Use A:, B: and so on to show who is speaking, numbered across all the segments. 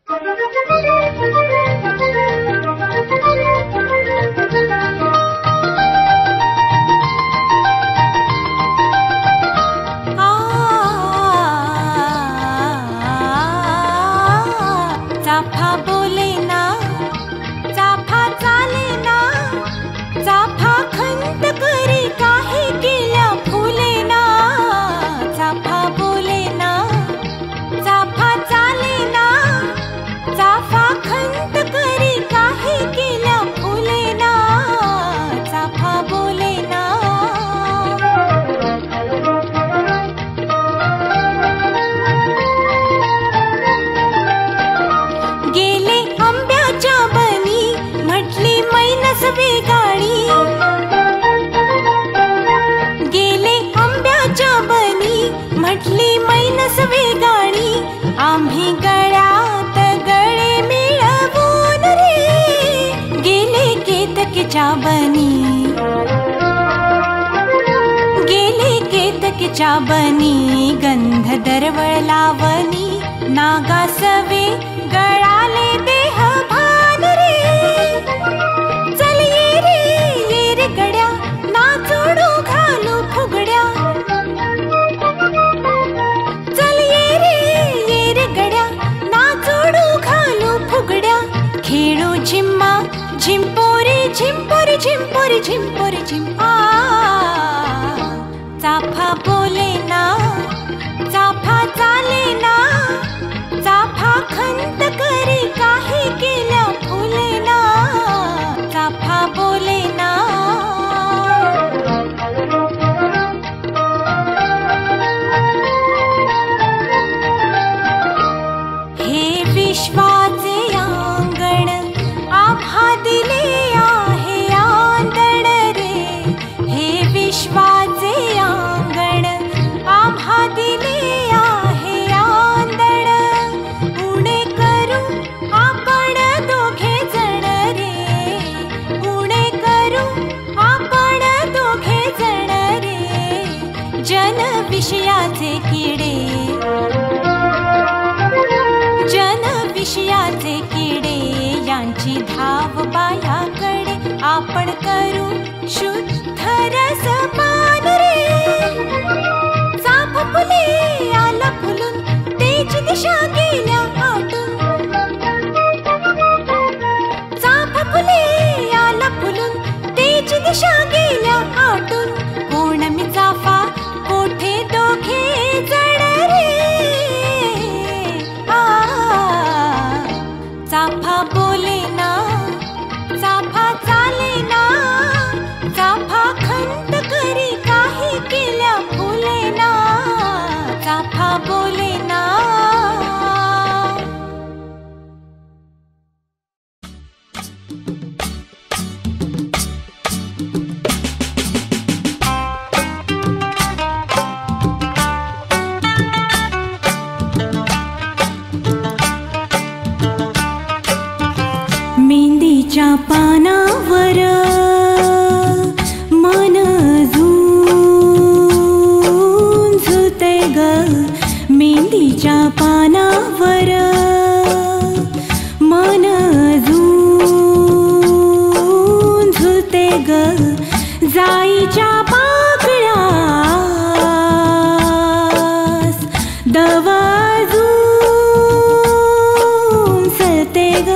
A: चाफा बोले ना, चाफा चाले ना, चाफा खंत करी काही केल्या फुले ना. चाफा बोले ना, चाफा चाले ना, चाफा खंत करी काही केल्या फुले ना. चाफा बोले ना. गेले आंब्याच्या बनी म्हटली मैनस वेगाणी. गेले आंब्याच्या बनी म्हटली मैनस वेगाणी. आम्ही गळ्यात गळे मिळवून रे गेले केतकीच्या बनी. गेले केतकीच्या बनी गंध दरवळ लावणी. नागासवे गळाले देह भान रे. चल ये रे गड्या नाचोडू घालू फुगड्या. चल ये रे गड्या नाचोडू घालू फुगड्या. खेळू झिम्मा झिंपोरी झिंपोरी झिंपोरी झिंपोरी झिम्मा. चाफा बोले ना, चाफा चाले ना, चाफा खंत करी काही केल्या फुले ना. चाफा बोले ना. हे विश्वाचे अंगण आम्हा दिले आहे आंदण रे. हे विश्वाचे अंगण आम्हा दिले आहे आंदण. उणे करू आपण दोघे जण रे. उणे करू आपण दोघे जण रे. जन विषयाचे किडे, जन विषयाचे किडे यांची धाव बायाकडे. आपण करू शुद्ध रसपान रे. चाफ फुले आला फुलून तेची दिशा गेल्या आटून. चाफ फुले आला फुलून तेची दिशा गेल्या आटून. कोण मी चाफा कोठे दोघे जण रे. चाफा बोले ना, चाफा चाले ना, चाफा खंत करी काही केल्या फुले ना. चाफा बोले ना. मेंदीच्या पानावर मन झुंझुते ग. मेंदीच्या पानावर मन झुंझुते ग. जाईच्या पाकळ्यास दवाजूंसते ग.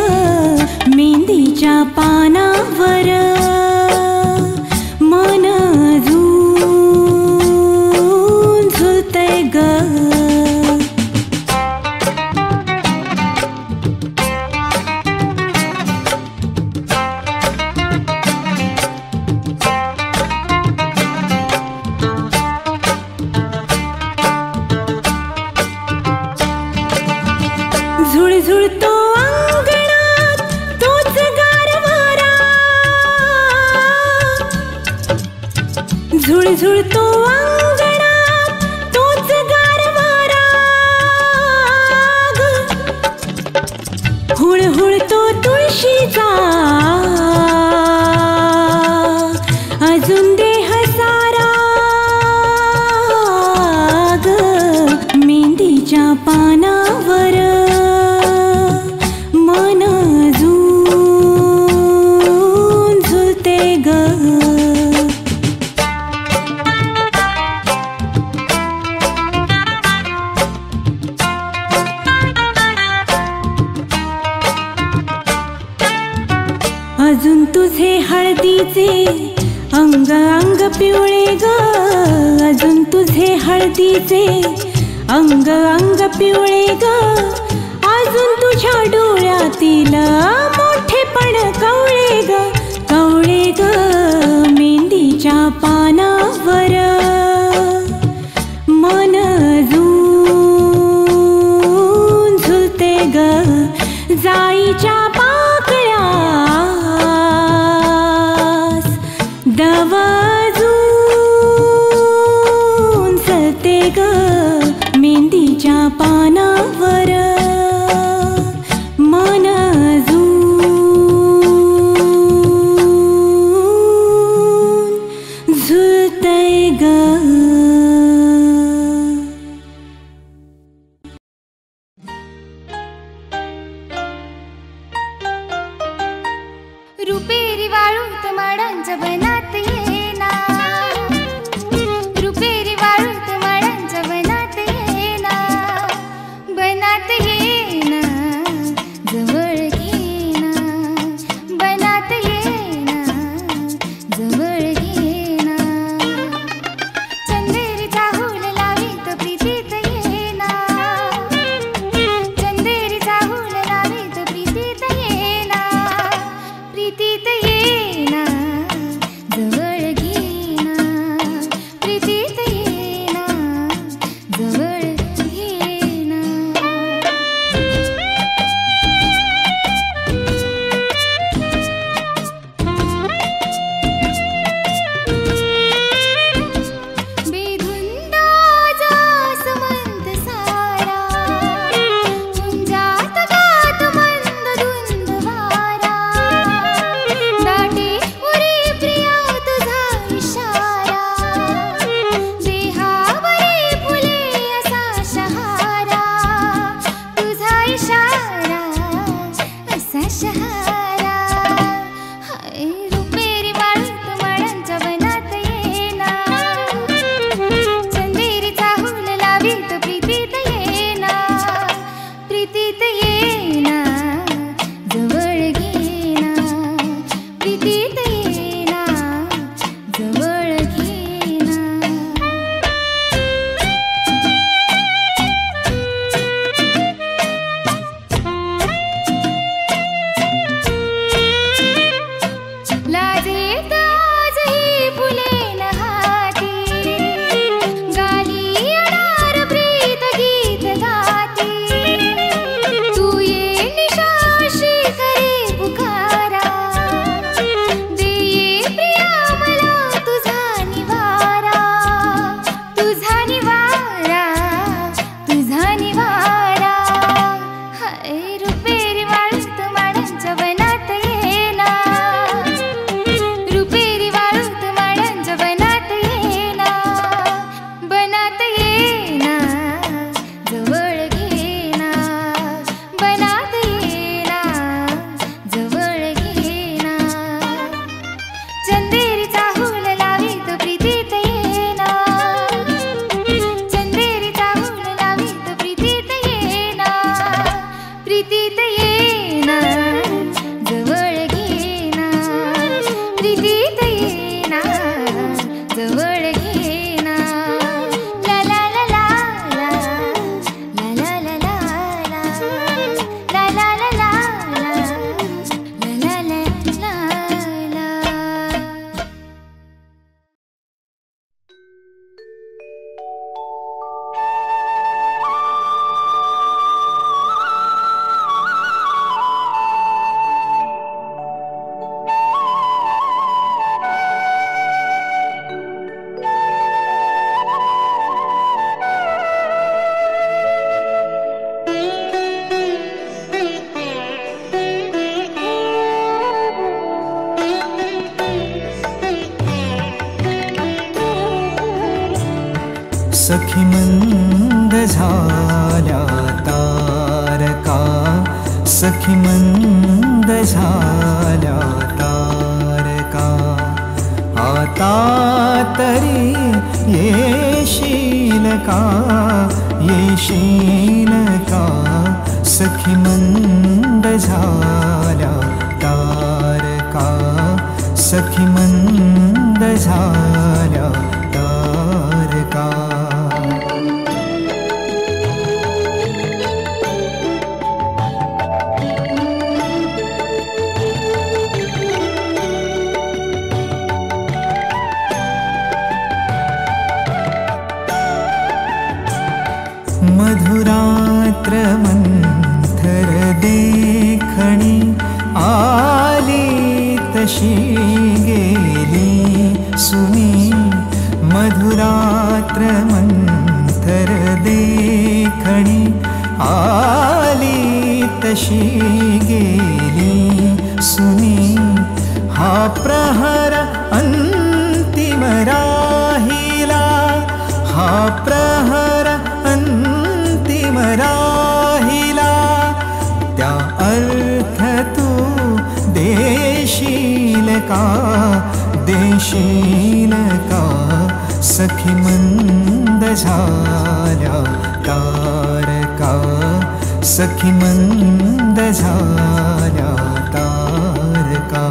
A: मेंदीच्या पानावर मन झुंझुते ग. झुळझुळतो अंगणात तोच गारवारा. झुळझुळतो अंगणात तोच गारवारा. हुळहुळतो तुळशीचा अजून देह सारा ग. मेंदीच्या पानावर अजून तुझे हळदीचे अंग अंग पिवळे ग, अजून तुझे हळदीचे अंग अंग पिवळे ग, अजून तुझ्या डोळ्यातील मोठेपण कवळे ग, कवळे ग. मेंदीच्या पानावर मन अजून झुलते ग, जाईच्या दव अजून चलते ग, मेंदीच्या पानावर मन अजून झुलते ग.
B: रुपेरी वाळूत माडांच्या बनात येना, रुपेरी वाळूत माडांच्या बनात येना, बनात येना जवळ घेना, बनात येना जवळ घेना. चंदेरीचा हुल लावीत प्रीतीत येना, चंदेरीचा हुल लावीत प्रीतीत येना, प्रीतीत येना जवळ घेना, प्रीतीत येना जवळ घेना. बेधुंद जासवंत सारा, मुंजात गात मंद धुंद वारा, दाटे उरी प्रिया तुझा इशारा, देहावरी फुले असा शहारा, तुझा इशारा असा शहारा. हाय रुपेरी वाळूत माडांच्या बनात येना, चंदेरीचा हुल लावीत प्रीतीत येना, प्रीतीत येना जवळ घेना, प्रीतीत येना जवळ घेना. लाजेत आजही फुलेन हाती, गाली येणार प्रीत गीत गाती, तू ये निशाशी करे पुकारा, दे ये प्रिया मला तुझा निवारा, तुझा निवारा, तुझा निवारा. हाय रुपेरी वाळूत माडांच्या बनात येना, रुपेरी वाळूत माडांच्या बनात येना, बनात येना जवळ घेना, बनात येना जवळ घेना. चंदेरीचा हुल लावीत प्रीतीत येना, चंदेरीचा हुल लावीत प्रीतीत येना, प्रीतीत येना जवळ घेना, प्रीतीत येना जवळ घेना. ला ला ला ला ला, ला ला ला ला ला, ला ला ला ला ला, ला ला ला ला.
C: सखी मंद झाल्या तारका, सखी मंद झाल्या तारका, आता तरी येशील का, येशील का, सखी मंद झाल्या तारका. मंथर देखणी आली तशी गेली सुनी मधुरात्र मंथर देखणी आली तशी गेली सुनी हा प्रहर अंतिम राहिला हा प्रहर अंतिम राहिला त्या अर्थ तू देशील का सखी मंद झाल्या तारका सखी मंद झाल्या तारका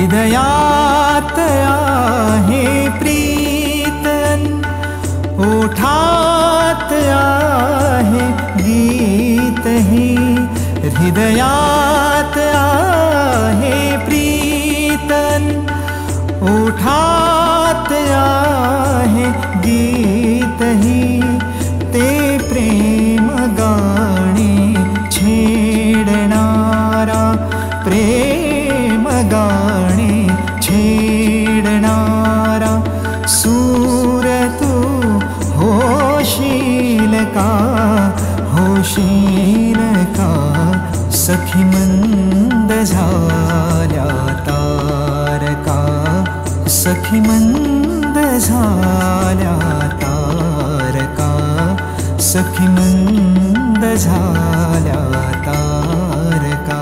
C: हृदयात आहे प्रीतन ओठात आहे गीत ही हृदयात आहे प्रीतन ओठात आहे गीत ही ते प्रेम गाणे छेडणारा प्रेम गाणे छेडणारा सूर तू होशील का सखी मंद झाल्या तारका सखी मंद झाल्या तारका सखी मंद झाल्या तारका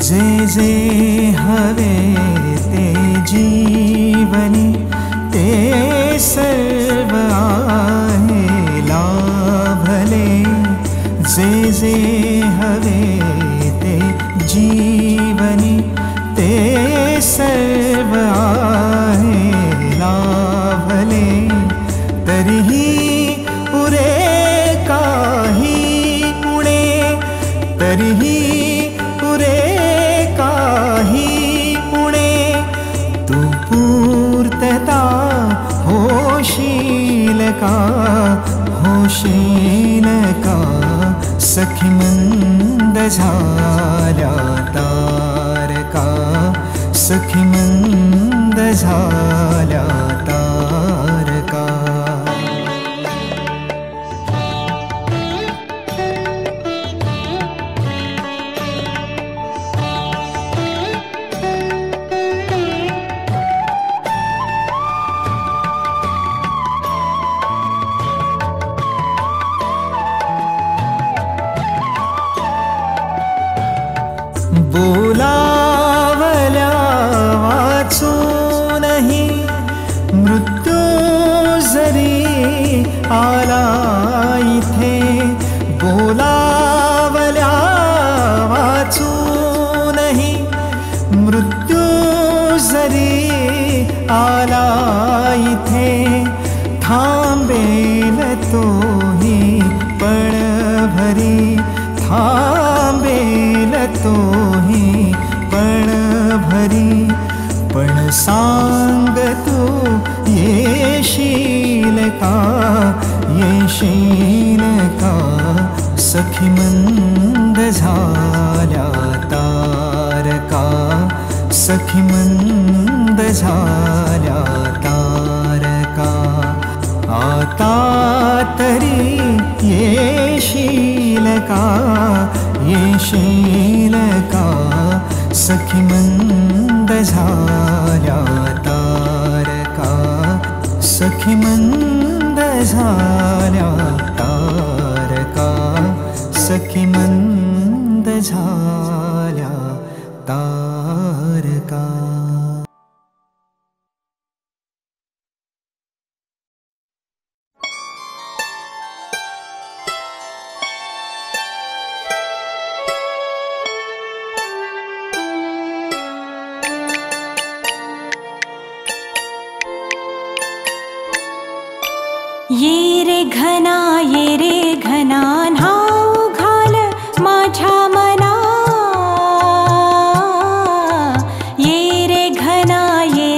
C: जे जे हवे ते जीवनी ते सर्व आहे लाभले जे जे हवे ते जीवनी ते सर्व आहे लाभले तरीही उरे काही उणे तरीही उरे काही उणे तू पूर्तता होशील का सखी मंद झाल्या तारका सखी मंद झाल्या तारका बोलावल्या वाचूनही मृत्यू जरी आला इथे बोलावल्या वाचूनही मृत्यू जरी आला इथे थांबेल तोही पण भरी थांबेल तोही पण भरी पण सांग तू येशील का सखी मंद झाल्या तारका सखी मंद झाल्या तारका आता तरी येशील का सखी मंद झाल्या तारका सखी मंद झाल्या तारका सखी मंद झाल्या तारका
A: ये रे घना न्हाऊ घाल माझ्या मना ये रे घना ये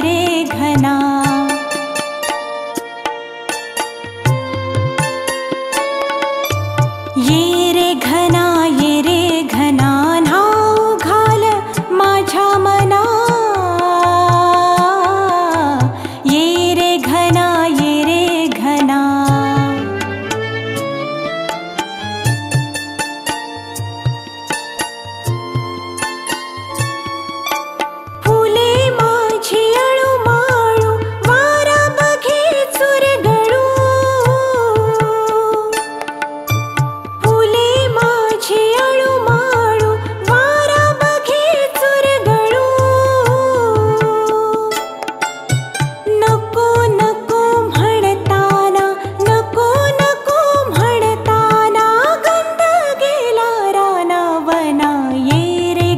A: रे घना न्हाऊ घाल माझ्या मना ये रे घना फुले माझी अळूमाळू वारा बघे चुरगळू फुले माझी अळूमाळू वारा बघे चुरगळू नको नको म्हणताना नको नको म्हणताना गंध गेला रानावना ये रे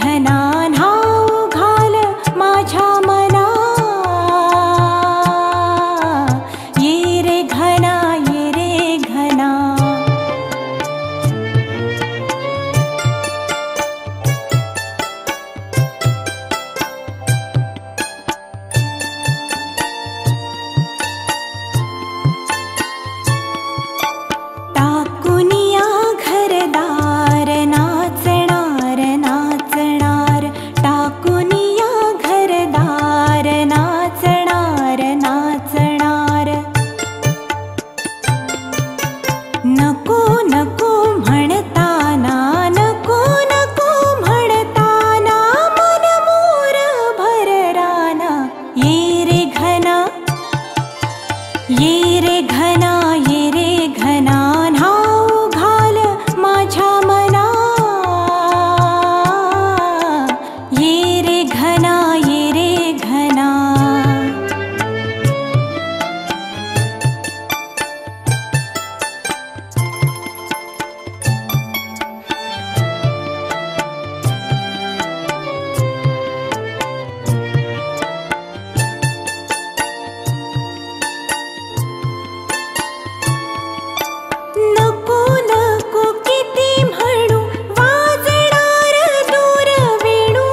A: घना न्हाऊ घाल माझ्या मना ये रे घना टाकुनिया घरदार नाचणार टाकुनिया घरदार नाचणार नको नको म्हणताना नको नको म्हणताना मन मोर भरराना ये रे घना न्हाऊ घाल माझ्या मना ये रे घना नको नको किती म्हणू वाजणार दूर वेणू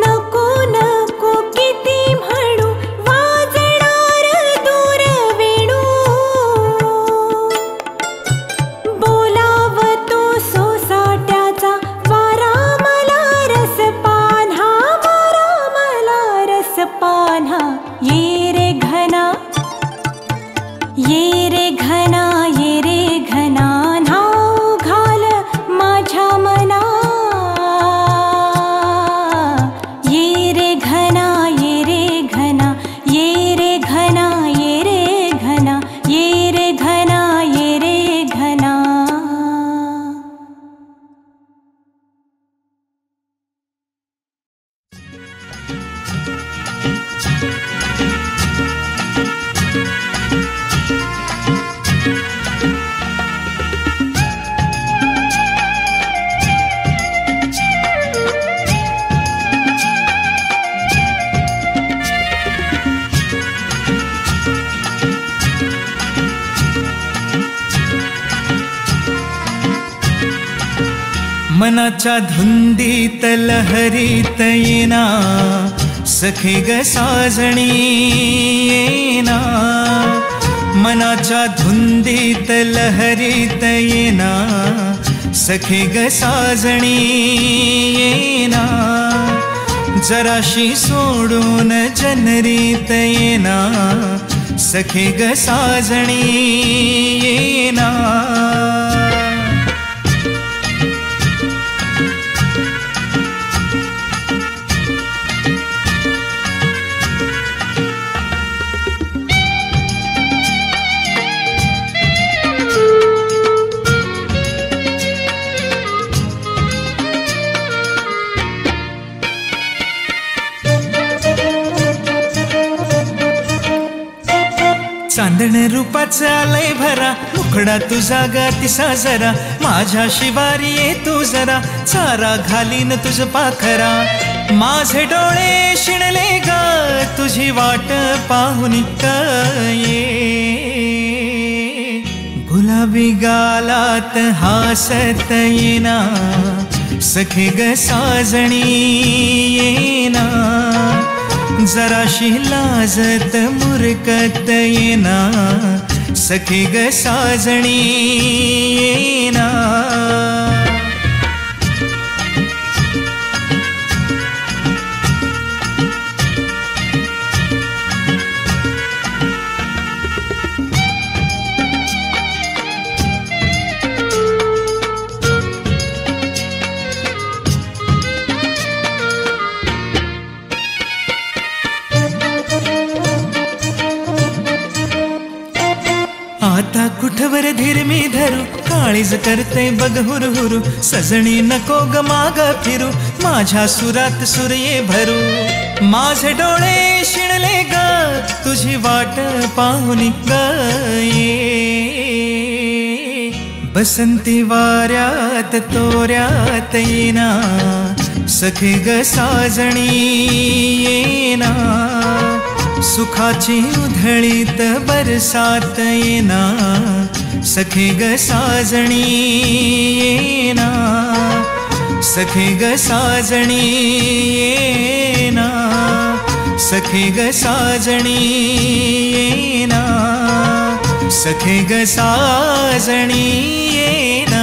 A: नको नको किती म्हणू वाजणार दूर वेणू बोलावतो सोसाट्याचा वारा मला रसपान्हा ये रे घना न्हाऊ घाल माझ्या मना ये रे घना
C: मनाच्या धुंदीत लहरीत येना सखे ग साजणी येना मनाच्या धुंदीत लहरीत येना सखे ग साजणी येना जराशी सोडून जनरीत येना सखे ग साजणी येना चांदण रूपाचं आलंय भरा मुखडा तुझा गातीसा जरा माझ्या शिवारी ये तू जरा चारा घालीन तुझ पाखरा माझे डोळे शिणले ग तुझी वाट पाहून ये. गुलाबी गालात हासत येना सखे ग साजणी येना. जराशी लाजत मुरकत येना सखे ग साजणी येना. आता कुठवर धीर मी धरू काळीज करते बघ हुरहुरु. सजणी नको ग माग फिरू माझ्या सुरात सूर्ये भरू. माझे डोळे शिणले ग तुझी वाट पाहून ये. बसंती वाऱ्यात तोऱ्यात येना सखे ग साजणी येना. सुखाची उधळीत बरसात येना सखे ग साजणी येना. सखे ग साजणी येना. सखे ग साजणी येना. सखे ग साजणी येना.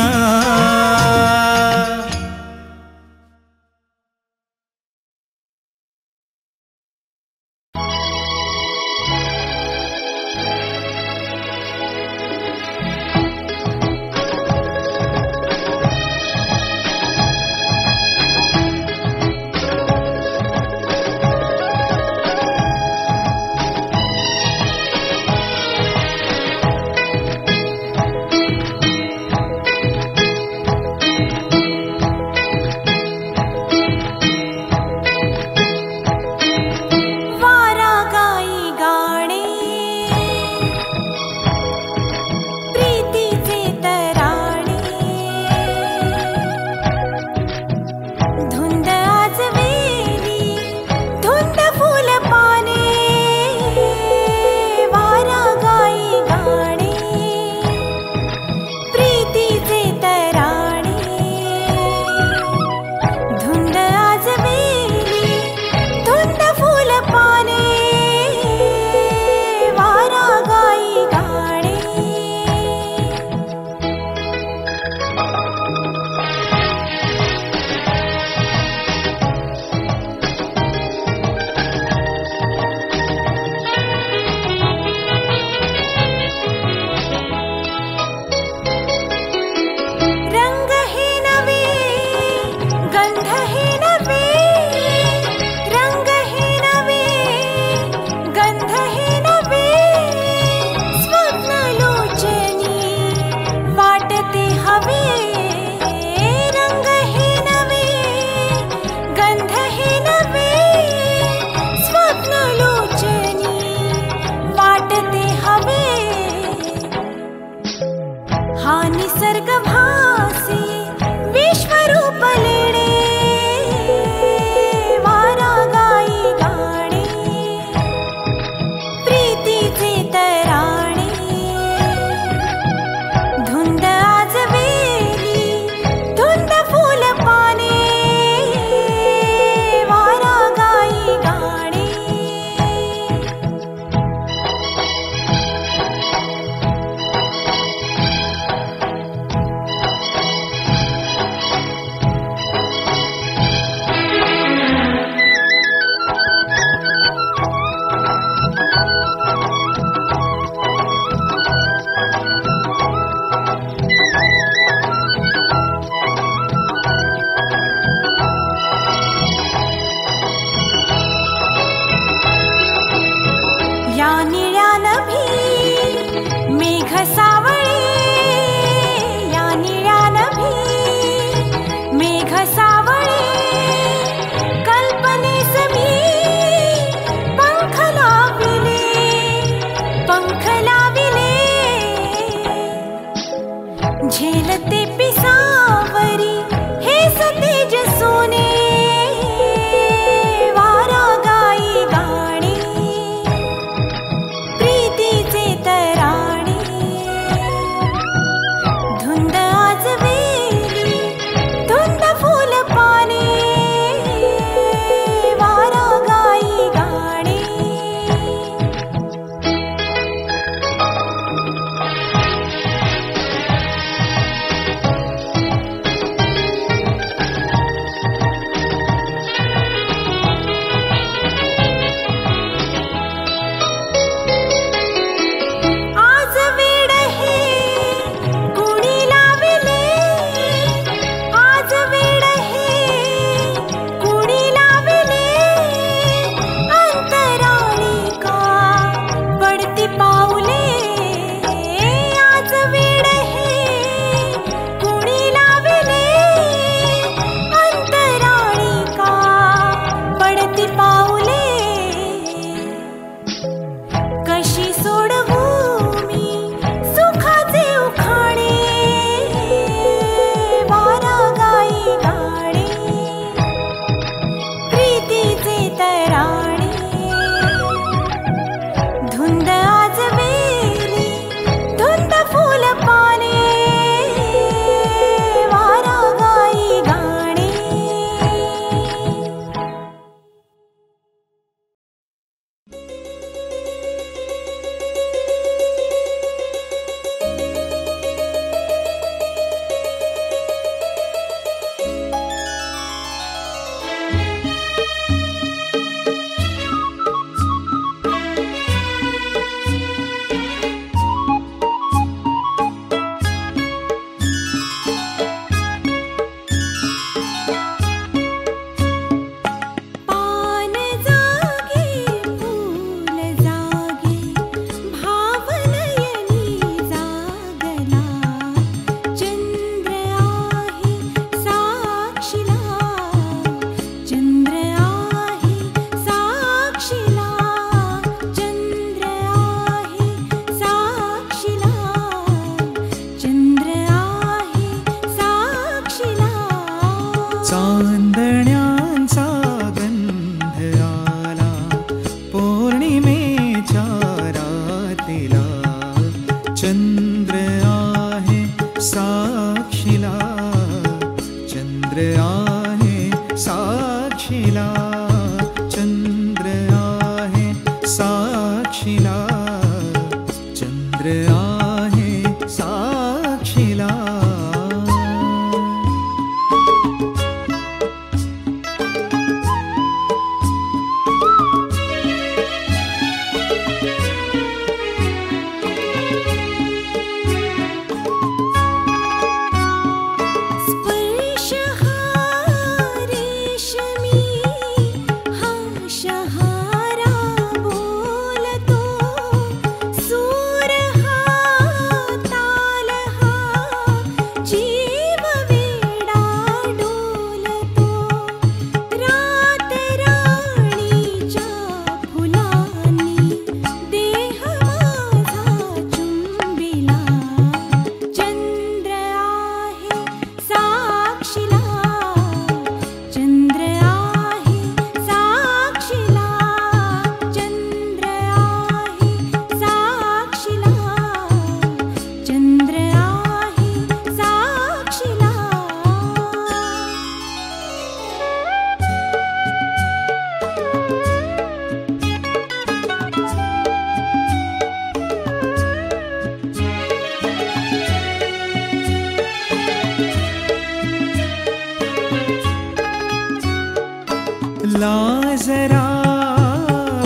C: लाजरा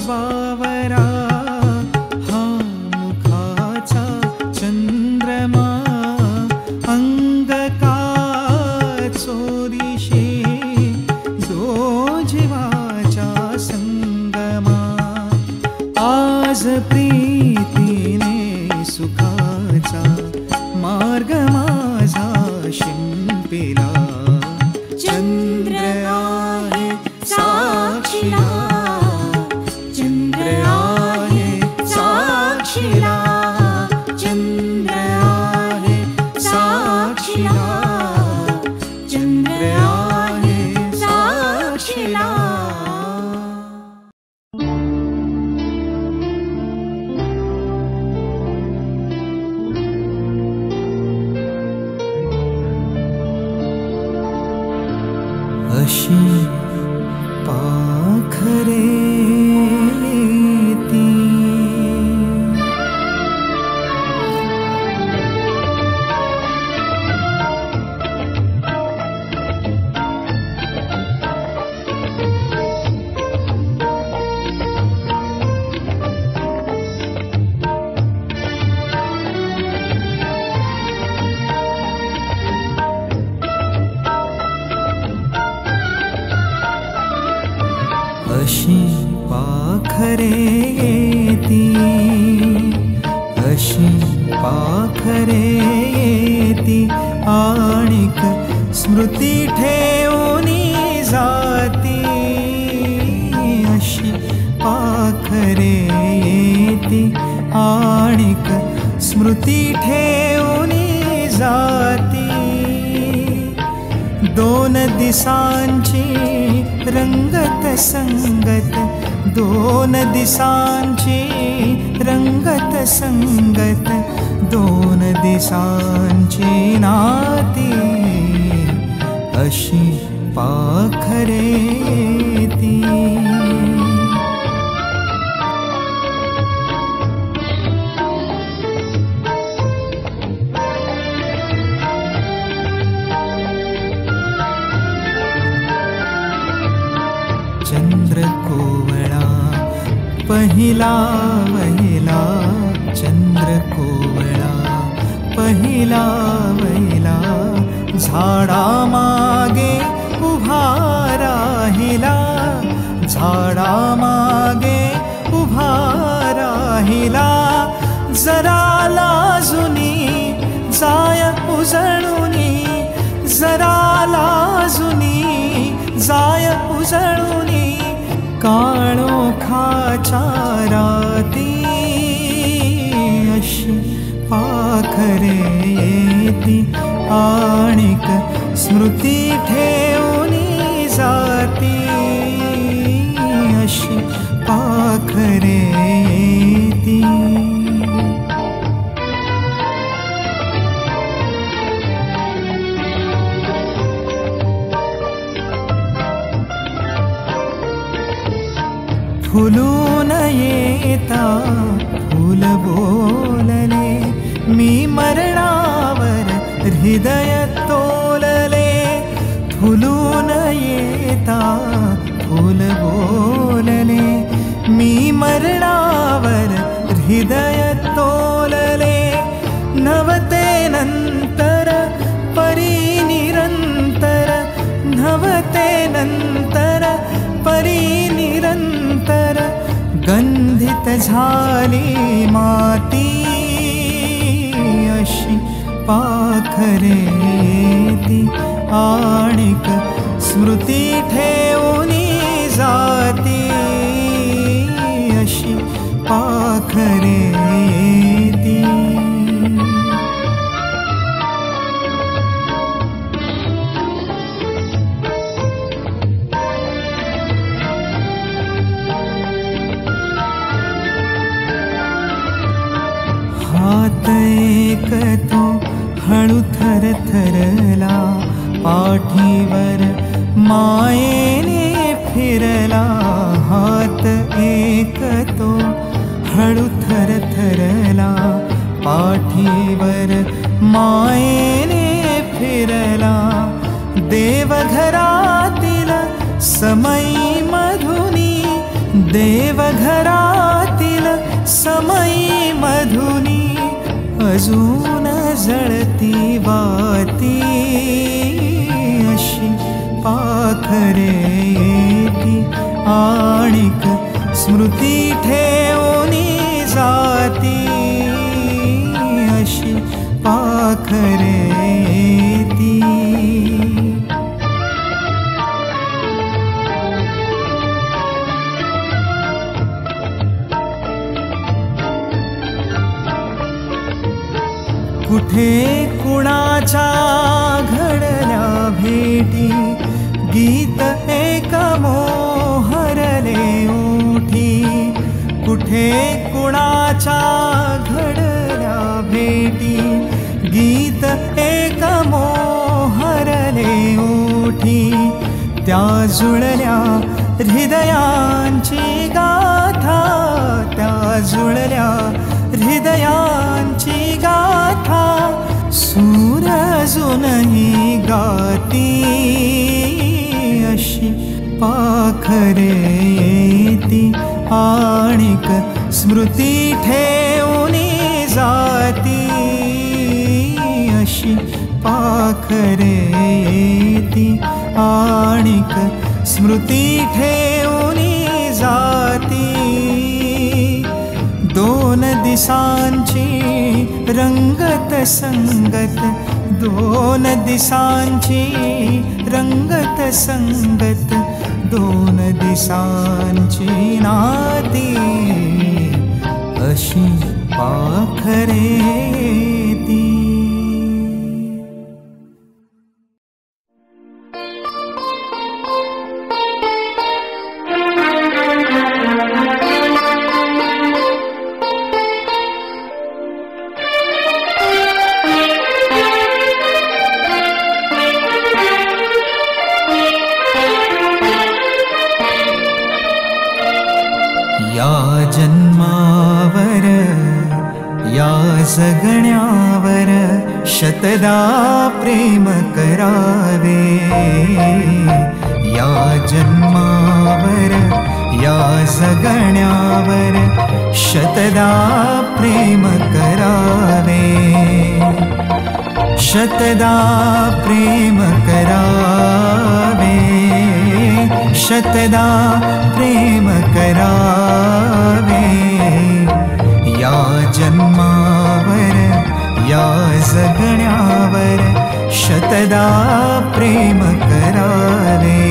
C: बावरा हा मुखाचा चंद्रमा अंगका चोरीशे दो जीवाच्या संगमा आज प्रीतीने सुखाचा मार्ग माझा शिंपिला चंद्र आहे साक्षीला चंद्र आहे साक्षीला चंद्र आहे साक्षीला चंद्र आहे साक्षीला अशी पाखरे ती अशी पाखरे येती अशी पाखरे येती आणिक स्मृती ठेवूनी जाती अशी पाखरे येती आणिक स्मृती ठेवूनी जाती दोन दिसांची रंगत संगत दोन दिसांची रंगत संगत दोन दिसांची नाती अशी पाखरे ती चंद्र कोवळा पहिला वहिला चंद्र कोवळा पहिला वहिला झाडा मागे उभा राहिला झाडा मागे उभा राहिला जरा लाजुनी जाय उजळुनी जरा लाजुनी जाय उजळुनी काळोखाच्या राती अशी पाखरे येती आणिक स्मृती ठेवूनी जाती अशी पाखरे येती फुलून येता फुल बोलले मी मरणावर हृदय तोलले फुलून येता फुल बोलले मी मरणावर हृदय तोलले नवते नंतर परिनिरंतर नवते नंतर परिनिरंतर गंधित झाली माती अशी पाखरे येती आणिक स्मृती ठेवूनी जाती अशी पाखरे येती हात एक तो हळू थरथरला पाठीवर मायेने फिरला हात एक तो हळू थरथरला पाठीवर मायेने फिरला देवघरातील समयी देवघरातील समयी मधुनी अजून जळती वाती अशी पाखरे येती आणिक स्मृती ठेवणी जाती अशी पाखरे येती कुठे कुणाच्या घडल्या भेटी गीत एक मोहरले ओठी कुठे कुणाच्या घडल्या भेटी गीत एक मोहरले ओठी त्या जुळल्या हृदयांची गाथा त्या जुळल्या हृदयांची गाथा सूर अजूनही गाती अशी पाखरे येती आणिक स्मृती ठेवणी जाती अशी पाखरे येती आणिक स्मृती ठेवणी जाती दोन दिसांची रंगत संगत दोन दिसांची रंगत संगत दोन दिसांची नाती अशी पाखरे येती जन्मावर या जगण्यावर शतदा प्रेम करावे या जन्मावर या जगण्यावर शतदा प्रेम करावे शतदा प्रेम करावे शतदा प्रेम करावे या जन्मावर या जगण्यावर शतदा प्रेम करावे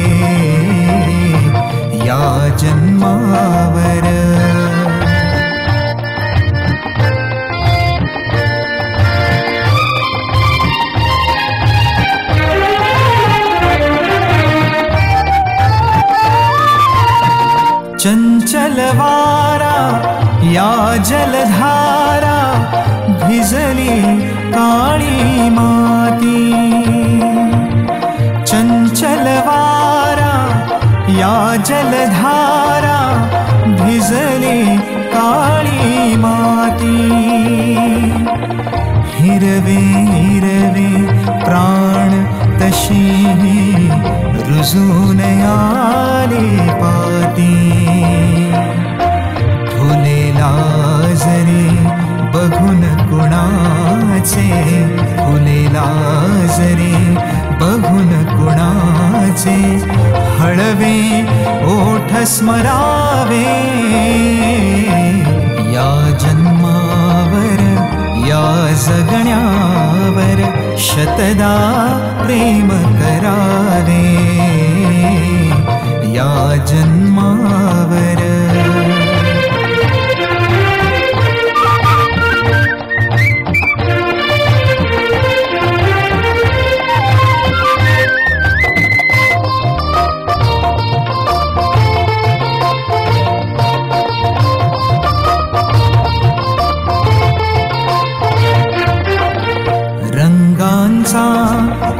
C: या जन्मावर चंचल वारा या जलधारा भिजली काळी माती चंचल वारा या जलधारा भिजली काळी माती हिरवे हिरवे प्राण तशी रुजून आले पाती फुलेला जरी बघून कुणाचे फुलेला जरी बघून कुणाचे हळवे ओठ स्मरावे या जन्मावर या जगण्यावर शतदा प्रेम करावे या जन्मावर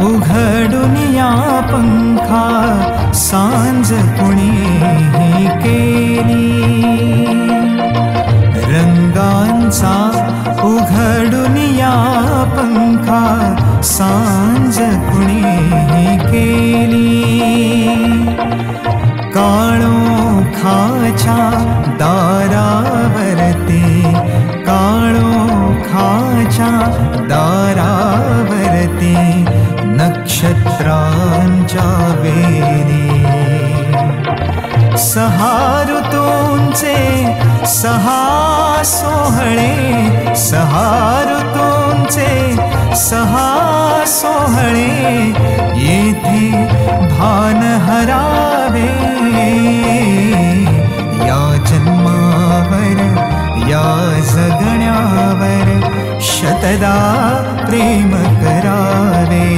C: उघडून या पंखा सांज कुणी केली रंगांचा उघडून या पंखा सांज कुणी केली काळोखाच्या फुलांच्या वेली. 6 ऋतूंचे 6 सोहळे, 6 ऋतूंचे 6 सोहळे, येथे भान हरावे. या जन्मावर या जगण्यावर शतदा प्रेम करावे.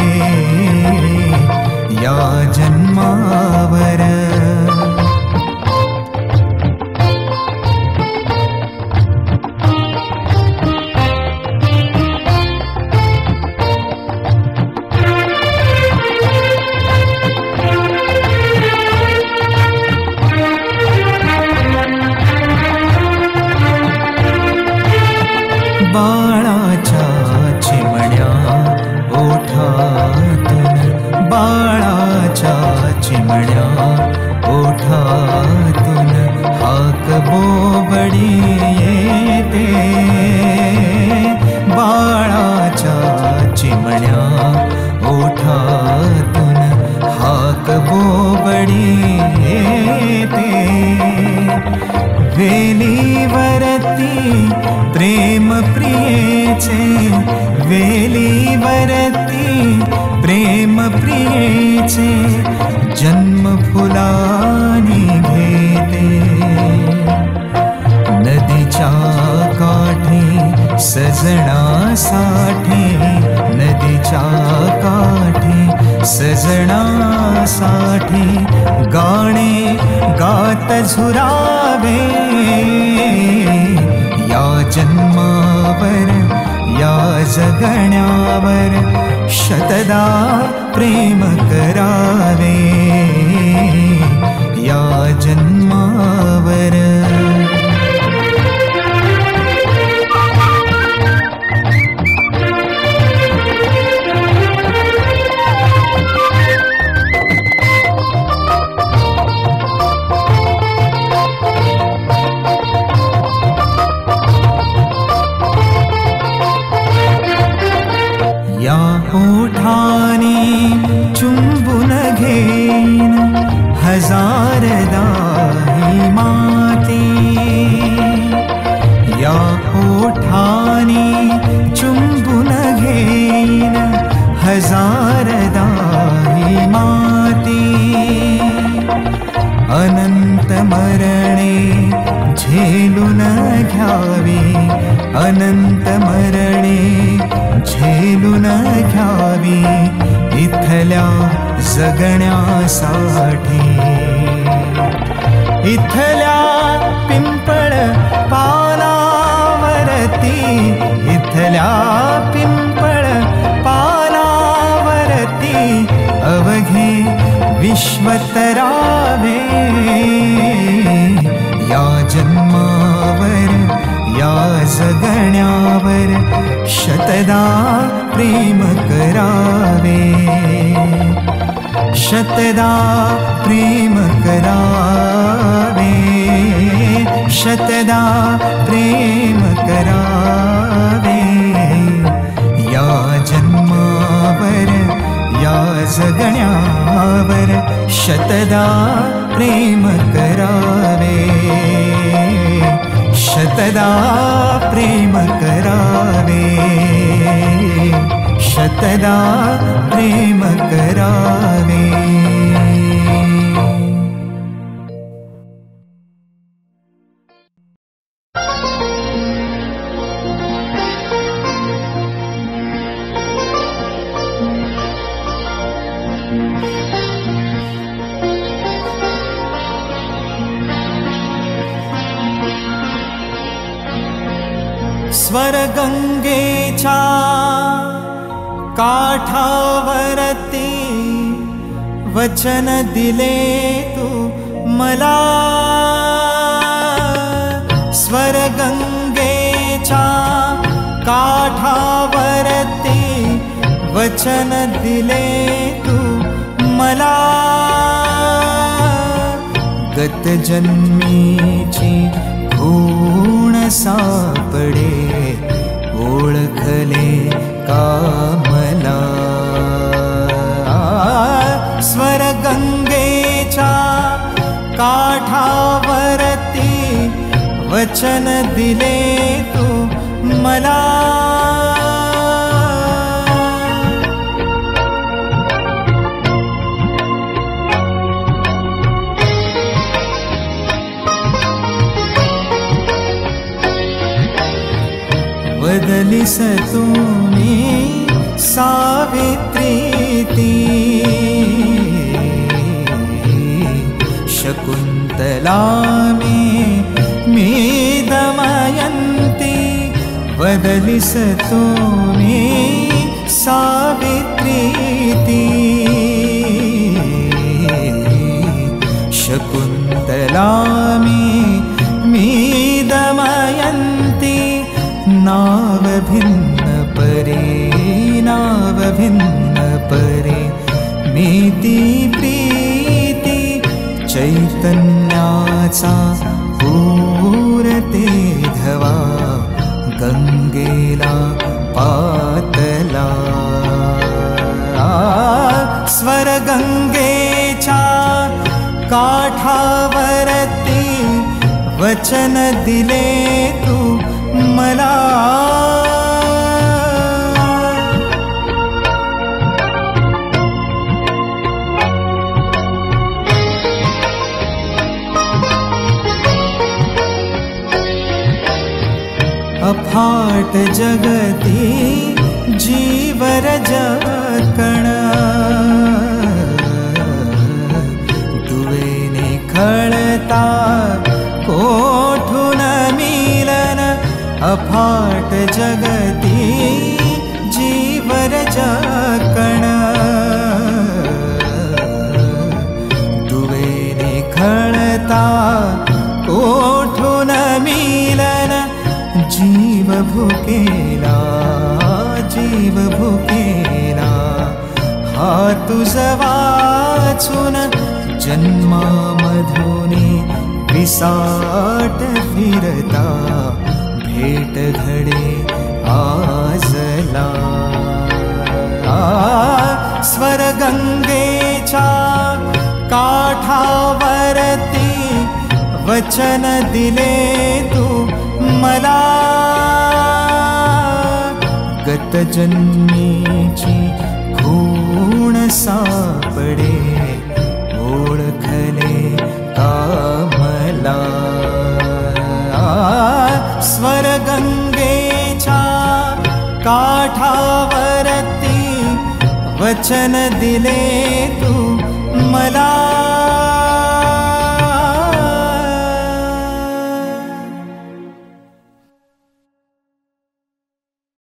C: या जन्मावर बाळाच्या चिमण्या ओठातून, बाळाच्या चिमण्या ओठातून हाक बोबडी येते. बाळाच्या चिमण्या ओठातून हाक बोबडी येते. वेलीवरती प्रेम प्रियेचे, वेलीवरती प्रेम प्रियेचे जन्म फुलानी घेते. नदीच्या काठी सजनासाठी, नदीच्या काठी सजनासाठी गाणे गात झुरावे. या जन्मावर या जगण्यावर शतदा प्रेम करावे. या जन्मावर या ओठाने चुंबून घेईन हजारदा ही माती. या ओठाने चुंबून घेईन हजारदा ही माती. अनंत मरणे झेलून घ्यावी, अनंत मरणे झेलून घ्यावी इथल्या जगण्यासाठी. इथल्या पिंपळ पानावरती, इथल्या पिंपळ पानावरती अवघे विश्व तरावे. या जन्मावर या जगण्यावर शतदा प्रेम करावे. शतदा प्रेम करावे. शतदा प्रेम करावे. या जन्मावर या जगण्यावर शतदा प्रेम करावे. शतदा प्रेम करावे. शतदा प्रेम करावे. स्वरगंगेच्या काठावरती वचन दिले तू मला. स्वरगंगेच्या काठावरती वचन दिले तू मला. गत जन्मीची खूण सापडे ओळखले का मला. काठावरती वचन दिले तू मला बदलिस तुम्ही सावित्री ती शकुंतला मी दमयंती बदलिस तुम्ही सावित्री ती शकुंतला मी दमयंती नाव भिन्न परे मीती प्रीती चैतन्याचा पूरते धवा गंगेला पातला स्वर गंगेच्या काठावरती वचन दिले तू मला अफाट जगती जीवर जकण दुवेने खळता कोठून मिलन अफाट जगती जीवर जकण दुवेने खळता कोठून मिलन जीव भुकेला हा तुझा वाचून जन्मामधूने विसाट फिरता भेट घडे आजला स्वर गंगेच्या काठावरती वचन दिले तू मला गत जन्मीची खूण सापडे ओळखले कामला स्वर गंगेच्या काठावरती वचन दिले तू मला